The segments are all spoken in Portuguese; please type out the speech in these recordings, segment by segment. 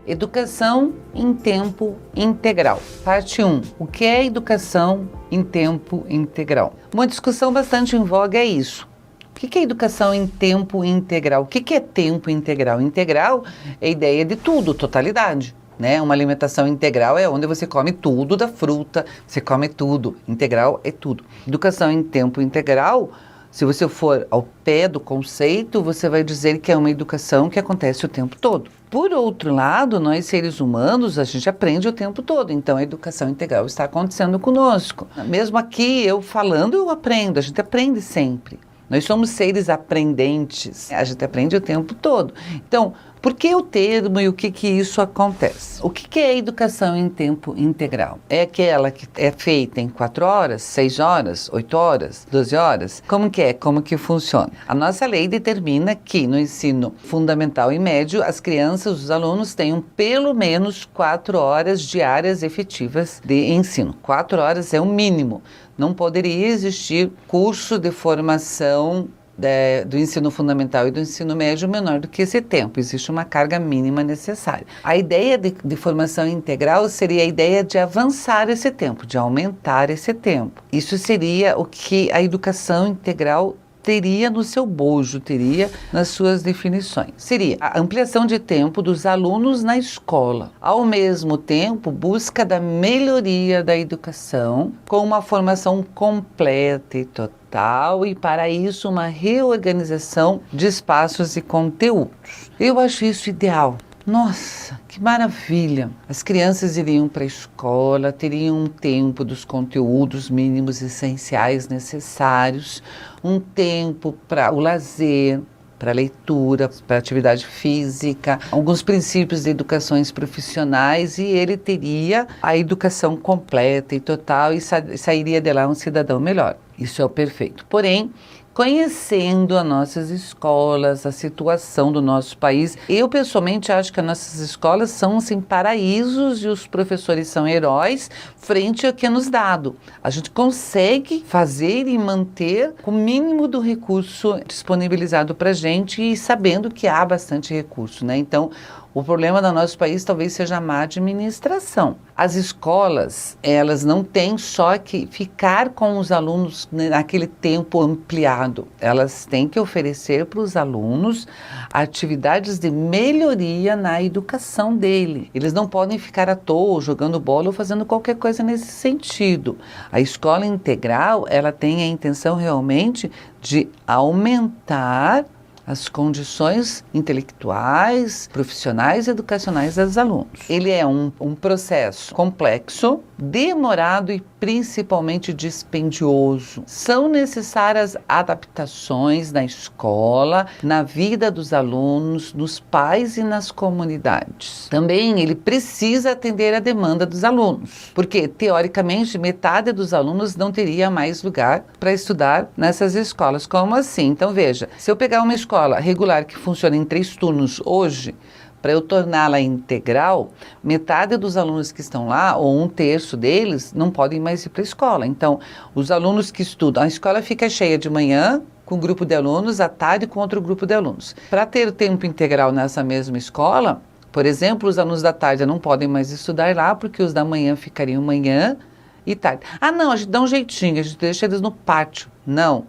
Educação em tempo integral. Parte 1. O que é educação em tempo integral? Uma discussão bastante em voga é isso. O que é educação em tempo integral? O que é tempo integral? Integral é a ideia de tudo, totalidade. Né? Uma alimentação integral é onde você come tudo da fruta, você come tudo. Integral é tudo. Educação em tempo integral, se você for ao pé do conceito, você vai dizer que é uma educação que acontece o tempo todo. Por outro lado, nós seres humanos, a gente aprende o tempo todo, então a educação integral está acontecendo conosco. Mesmo aqui, eu falando, eu aprendo, a gente aprende sempre. Nós somos seres aprendentes, a gente aprende o tempo todo. Então, por que o termo e o que isso acontece? O que é educação em tempo integral? É aquela que é feita em 4 horas, 6 horas, 8 horas, 12 horas? Como que é? Como que funciona? A nossa lei determina que no ensino fundamental e médio, as crianças, os alunos tenham pelo menos 4 horas diárias efetivas de ensino. 4 horas é o mínimo. Não poderia existir curso de formação do ensino fundamental e do ensino médio menor do que esse tempo. Existe uma carga mínima necessária. A ideia de formação integral seria a ideia de avançar esse tempo, de aumentar esse tempo. Isso seria o que a educação integral teria no seu bojo, teria nas suas definições. Seria a ampliação de tempo dos alunos na escola. Ao mesmo tempo, busca da melhoria da educação com uma formação completa e total e, para isso, uma reorganização de espaços e conteúdos. Eu acho isso ideal. Nossa, que maravilha! As crianças iriam para a escola, teriam um tempo dos conteúdos mínimos essenciais necessários, um tempo para o lazer, para a leitura, para a atividade física, alguns princípios de educações profissionais, e ele teria a educação completa e total e sairia de lá um cidadão melhor. Isso é o perfeito. Porém, conhecendo as nossas escolas, a situação do nosso país, eu pessoalmente acho que as nossas escolas são assim paraísos e os professores são heróis frente ao que é nos dado. A gente consegue fazer e manter o mínimo do recurso disponibilizado para a gente e sabendo que há bastante recurso, né? Então, o problema do nosso país talvez seja a má administração. As escolas, elas não têm só que ficar com os alunos naquele tempo ampliado. Elas têm que oferecer para os alunos atividades de melhoria na educação dele. Eles não podem ficar à toa jogando bola ou fazendo qualquer coisa nesse sentido. A escola integral, ela tem a intenção realmente de aumentar as condições intelectuais, profissionais e educacionais dos alunos. Ele é um processo complexo, demorado e principalmente dispendioso. São necessárias adaptações na escola, na vida dos alunos, nos pais e nas comunidades. Também ele precisa atender à demanda dos alunos, porque teoricamente metade dos alunos não teria mais lugar para estudar nessas escolas. Como assim? Então veja, se eu pegar uma escola regular que funciona em 3 turnos hoje, para eu torná-la integral, metade dos alunos que estão lá, ou 1/3 deles, não podem mais ir para a escola. Então, os alunos que estudam, a escola fica cheia de manhã com um grupo de alunos, à tarde com outro grupo de alunos. Para ter o tempo integral nessa mesma escola, por exemplo, os alunos da tarde não podem mais estudar lá, porque os da manhã ficariam manhã e tarde. Ah, não, a gente dá um jeitinho, a gente deixa eles no pátio. Não,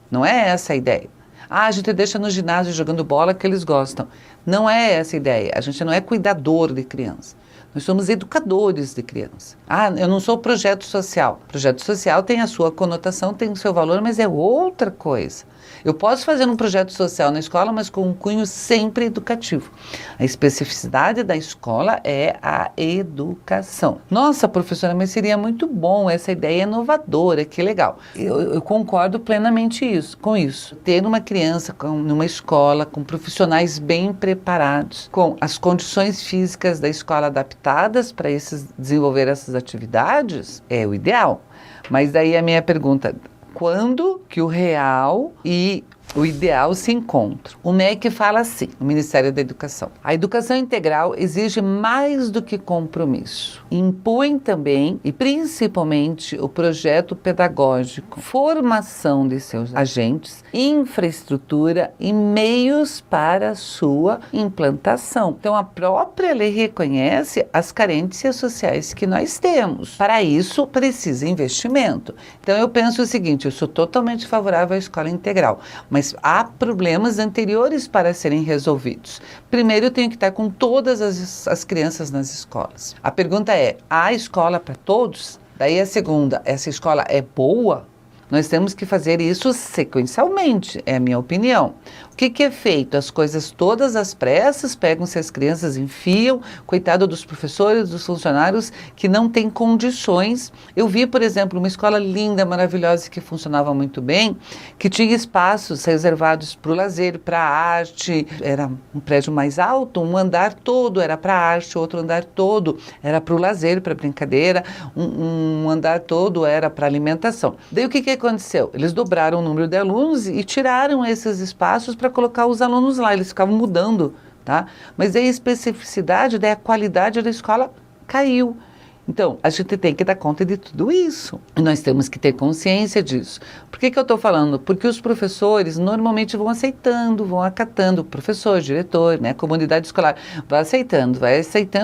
não é essa a ideia. Ah, a gente deixa no ginásio jogando bola que eles gostam. Não é essa a ideia. A gente não é cuidador de criança. Nós somos educadores de criança. Ah, eu não sou projeto social. Projeto social tem a sua conotação, tem o seu valor, mas é outra coisa. Eu posso fazer um projeto social na escola, mas com um cunho sempre educativo. A especificidade da escola é a educação. Nossa, professora, mas seria muito bom, essa ideia inovadora, que legal. Eu concordo plenamente com isso. Ter uma criança numa escola com profissionais bem preparados, com as condições físicas da escola adaptadas para desenvolver essas atividades, é o ideal. Mas daí a minha pergunta: quando que o real e o ideal se encontra. O MEC fala assim, o Ministério da Educação: a educação integral exige mais do que compromisso. Impõe também, e principalmente, o projeto pedagógico, formação de seus agentes, infraestrutura e meios para a sua implantação. Então, a própria lei reconhece as carências sociais que nós temos. Para isso, precisa investimento. Então, eu penso o seguinte: eu sou totalmente favorável à escola integral, mas há problemas anteriores para serem resolvidos. Primeiro, eu tenho que estar com todas as crianças nas escolas. A pergunta é: há escola para todos? Daí a segunda: essa escola é boa? Nós temos que fazer isso sequencialmente, é a minha opinião. O que é feito? As coisas todas às pressas, pegam-se as crianças, enfiam, coitado dos professores, dos funcionários que não têm condições. Eu vi, por exemplo, uma escola linda, maravilhosa, que funcionava muito bem, que tinha espaços reservados para o lazer, para a arte. Era um prédio mais alto, um andar todo era para a arte, outro andar todo era para o lazer, para a brincadeira, um andar todo era para a alimentação. Daí o que aconteceu? Eles dobraram o número de alunos e tiraram esses espaços para colocar os alunos lá. Eles ficavam mudando, tá? Mas aí a especificidade, daí a qualidade da escola caiu. Então, a gente tem que dar conta de tudo isso. E nós temos que ter consciência disso. Por que eu estou falando? Porque os professores normalmente vão aceitando, vão acatando, o professor, diretor, né, comunidade escolar, vai aceitando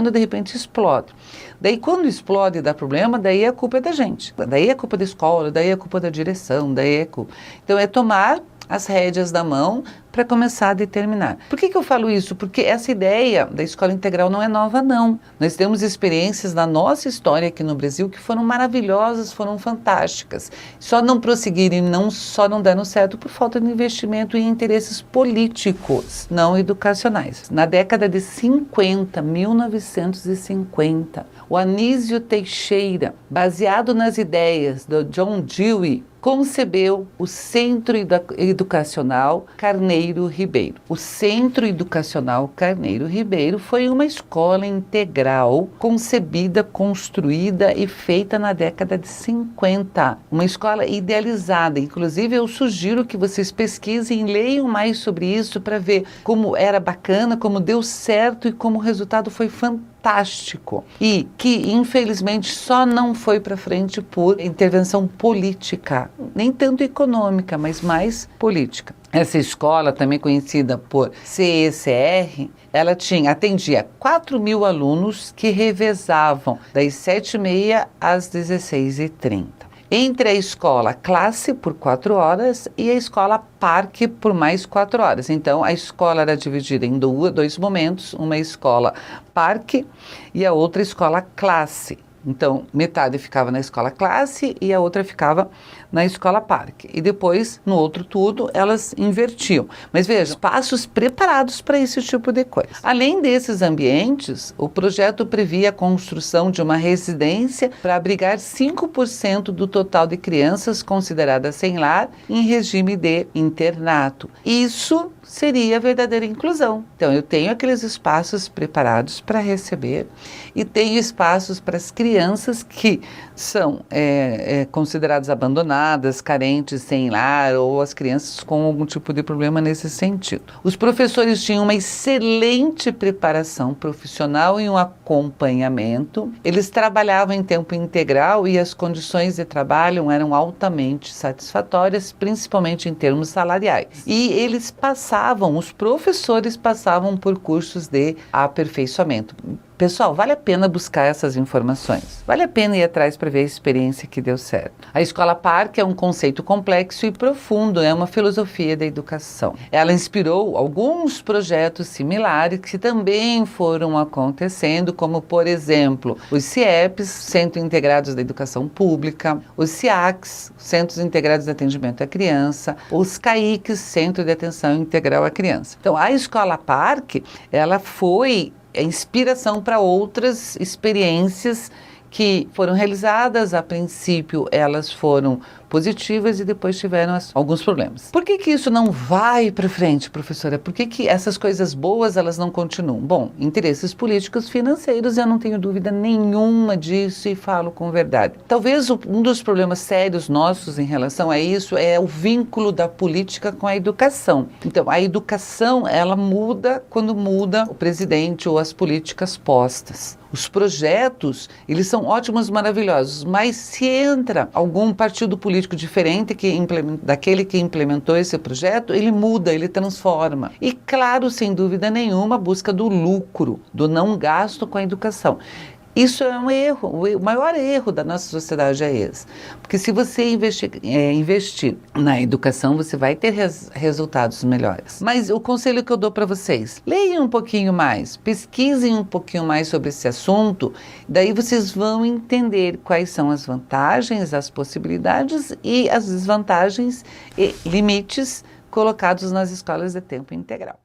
e de repente explode. Daí quando explode e dá problema, daí a culpa é da gente. Daí é culpa da escola, daí é culpa da direção, daí é culpa. Então é tomar as rédeas da mão para começar a determinar. Por que eu falo isso? Porque essa ideia da escola integral não é nova, não. Nós temos experiências na nossa história aqui no Brasil que foram maravilhosas, foram fantásticas. Só não prosseguiram e só não deram certo por falta de investimento e interesses políticos, não educacionais. Na década de 50, 1950, o Anísio Teixeira, baseado nas ideias do John Dewey, concebeu o Centro Educacional Carneiro Ribeiro. O Centro Educacional Carneiro Ribeiro foi uma escola integral concebida, construída e feita na década de 50. Uma escola idealizada. Inclusive, eu sugiro que vocês pesquisem e leiam mais sobre isso para ver como era bacana, como deu certo e como o resultado foi fantástico. E que, infelizmente, só não foi para frente por intervenção política. Nem tanto econômica, mas mais política. Essa escola, também conhecida por CECR, ela atendia 4.000 alunos que revezavam das 7h30 às 16h30. Entre a escola classe por 4 horas e a escola parque por mais 4 horas. Então, a escola era dividida em dois momentos, uma escola parque e a outra escola classe. Então, metade ficava na escola classe e a outra ficava na escola parque. E depois, no outro turno, elas invertiam. Mas veja, espaços preparados para esse tipo de coisa. Além desses ambientes, o projeto previa a construção de uma residência para abrigar 5% do total de crianças consideradas sem lar em regime de internato. Isso seria a verdadeira inclusão. Então, eu tenho aqueles espaços preparados para receber e tenho espaços para as crianças que são consideradas abandonadas, carentes, sem lar, ou as crianças com algum tipo de problema nesse sentido. Os professores tinham uma excelente preparação profissional e um acompanhamento. Eles trabalhavam em tempo integral e as condições de trabalho eram altamente satisfatórias, principalmente em termos salariais. E os professores passavam por cursos de aperfeiçoamento. Pessoal, vale a pena buscar essas informações. Vale a pena ir atrás para ver a experiência que deu certo. A escola parque é um conceito complexo e profundo, é uma filosofia da educação. Ela inspirou alguns projetos similares que também foram acontecendo, como, por exemplo, os CIEPs, Centros Integrados da Educação Pública, os CIACs, Centros Integrados de Atendimento à Criança, os CAICs, Centro de Atenção Integral à Criança. Então, a escola parque, ela foi inspiração para outras experiências que foram realizadas. A princípio, elas foram positivas e depois tiveram alguns problemas. Por que que isso não vai para frente, professora? Por que que essas coisas boas elas não continuam? Bom, interesses políticos financeiros, eu não tenho dúvida nenhuma disso e falo com verdade. Talvez um dos problemas sérios nossos em relação a isso é o vínculo da política com a educação. Então, a educação, ela muda quando muda o presidente ou as políticas postas. Os projetos, eles são ótimos, maravilhosos, mas se entra algum partido político diferente daquele que implementou esse projeto, ele muda, ele transforma. E claro, sem dúvida nenhuma, a busca do lucro, do não gasto com a educação. Isso é um erro, o maior erro da nossa sociedade é esse. Porque se você investir na educação, você vai ter resultados melhores. Mas o conselho que eu dou para vocês, leiam um pouquinho mais, pesquisem um pouquinho mais sobre esse assunto, daí vocês vão entender quais são as vantagens, as possibilidades e as desvantagens e limites colocados nas escolas de tempo integral.